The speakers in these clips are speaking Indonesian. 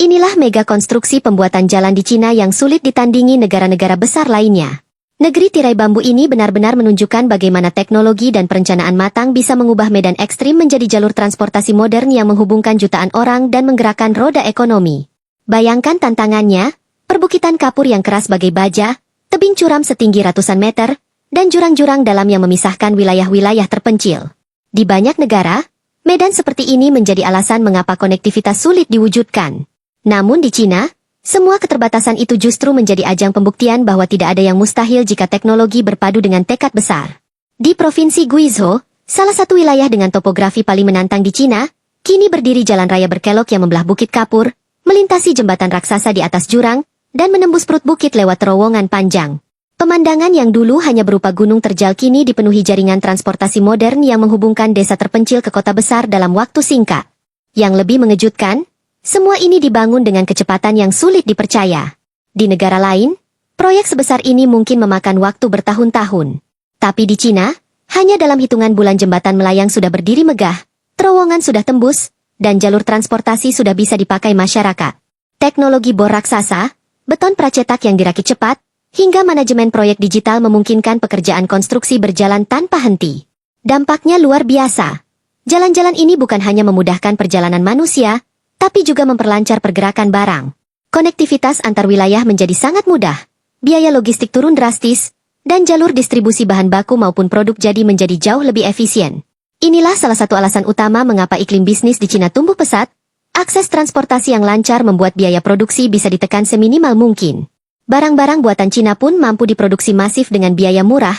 Inilah mega konstruksi pembuatan jalan di Cina yang sulit ditandingi negara-negara besar lainnya. Negeri tirai bambu ini benar-benar menunjukkan bagaimana teknologi dan perencanaan matang bisa mengubah medan ekstrim menjadi jalur transportasi modern yang menghubungkan jutaan orang dan menggerakkan roda ekonomi. Bayangkan tantangannya, perbukitan kapur yang keras bagai baja, tebing curam setinggi ratusan meter, dan jurang-jurang dalam yang memisahkan wilayah-wilayah terpencil. Di banyak negara, medan seperti ini menjadi alasan mengapa konektivitas sulit diwujudkan. Namun di Cina, semua keterbatasan itu justru menjadi ajang pembuktian bahwa tidak ada yang mustahil jika teknologi berpadu dengan tekad besar. Di Provinsi Guizhou, salah satu wilayah dengan topografi paling menantang di Cina, kini berdiri jalan raya berkelok yang membelah Bukit Kapur, melintasi jembatan raksasa di atas jurang, dan menembus perut bukit lewat terowongan panjang. Pemandangan yang dulu hanya berupa gunung terjal kini dipenuhi jaringan transportasi modern yang menghubungkan desa terpencil ke kota besar dalam waktu singkat. Yang lebih mengejutkan, semua ini dibangun dengan kecepatan yang sulit dipercaya. Di negara lain, proyek sebesar ini mungkin memakan waktu bertahun-tahun. Tapi di Cina, hanya dalam hitungan bulan jembatan melayang sudah berdiri megah, terowongan sudah tembus, dan jalur transportasi sudah bisa dipakai masyarakat. Teknologi bor raksasa, beton pracetak yang dirakit cepat, hingga manajemen proyek digital memungkinkan pekerjaan konstruksi berjalan tanpa henti. Dampaknya luar biasa. Jalan-jalan ini bukan hanya memudahkan perjalanan manusia, tapi juga memperlancar pergerakan barang. Konektivitas antar wilayah menjadi sangat mudah, biaya logistik turun drastis, dan jalur distribusi bahan baku maupun produk jadi menjadi jauh lebih efisien. Inilah salah satu alasan utama mengapa iklim bisnis di Cina tumbuh pesat, akses transportasi yang lancar membuat biaya produksi bisa ditekan seminimal mungkin. Barang-barang buatan Cina pun mampu diproduksi masif dengan biaya murah,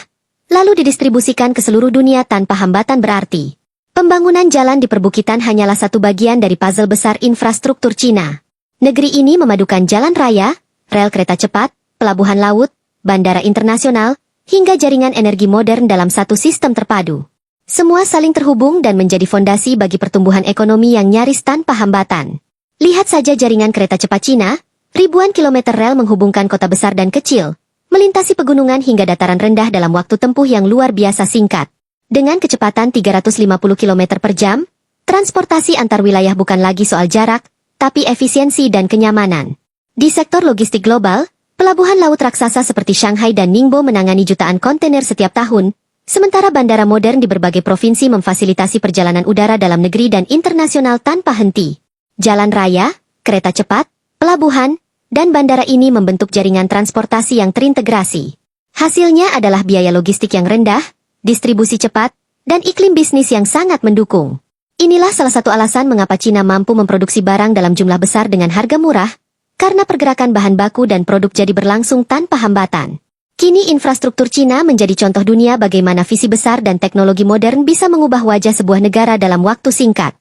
lalu didistribusikan ke seluruh dunia tanpa hambatan berarti. Pembangunan jalan di perbukitan hanyalah satu bagian dari puzzle besar infrastruktur Cina. Negeri ini memadukan jalan raya, rel kereta cepat, pelabuhan laut, bandara internasional, hingga jaringan energi modern dalam satu sistem terpadu. Semua saling terhubung dan menjadi fondasi bagi pertumbuhan ekonomi yang nyaris tanpa hambatan. Lihat saja jaringan kereta cepat Cina, ribuan kilometer rel menghubungkan kota besar dan kecil, melintasi pegunungan hingga dataran rendah dalam waktu tempuh yang luar biasa singkat. Dengan kecepatan 350 km per jam, transportasi antar wilayah bukan lagi soal jarak, tapi efisiensi dan kenyamanan. Di sektor logistik global, pelabuhan laut raksasa seperti Shanghai dan Ningbo menangani jutaan kontainer setiap tahun, sementara bandara modern di berbagai provinsi memfasilitasi perjalanan udara dalam negeri dan internasional tanpa henti. Jalan raya, kereta cepat, pelabuhan, dan bandara ini membentuk jaringan transportasi yang terintegrasi. Hasilnya adalah biaya logistik yang rendah, distribusi cepat, dan iklim bisnis yang sangat mendukung. Inilah salah satu alasan mengapa Cina mampu memproduksi barang dalam jumlah besar dengan harga murah, karena pergerakan bahan baku dan produk jadi berlangsung tanpa hambatan. Kini infrastruktur Cina menjadi contoh dunia bagaimana visi besar dan teknologi modern bisa mengubah wajah sebuah negara dalam waktu singkat.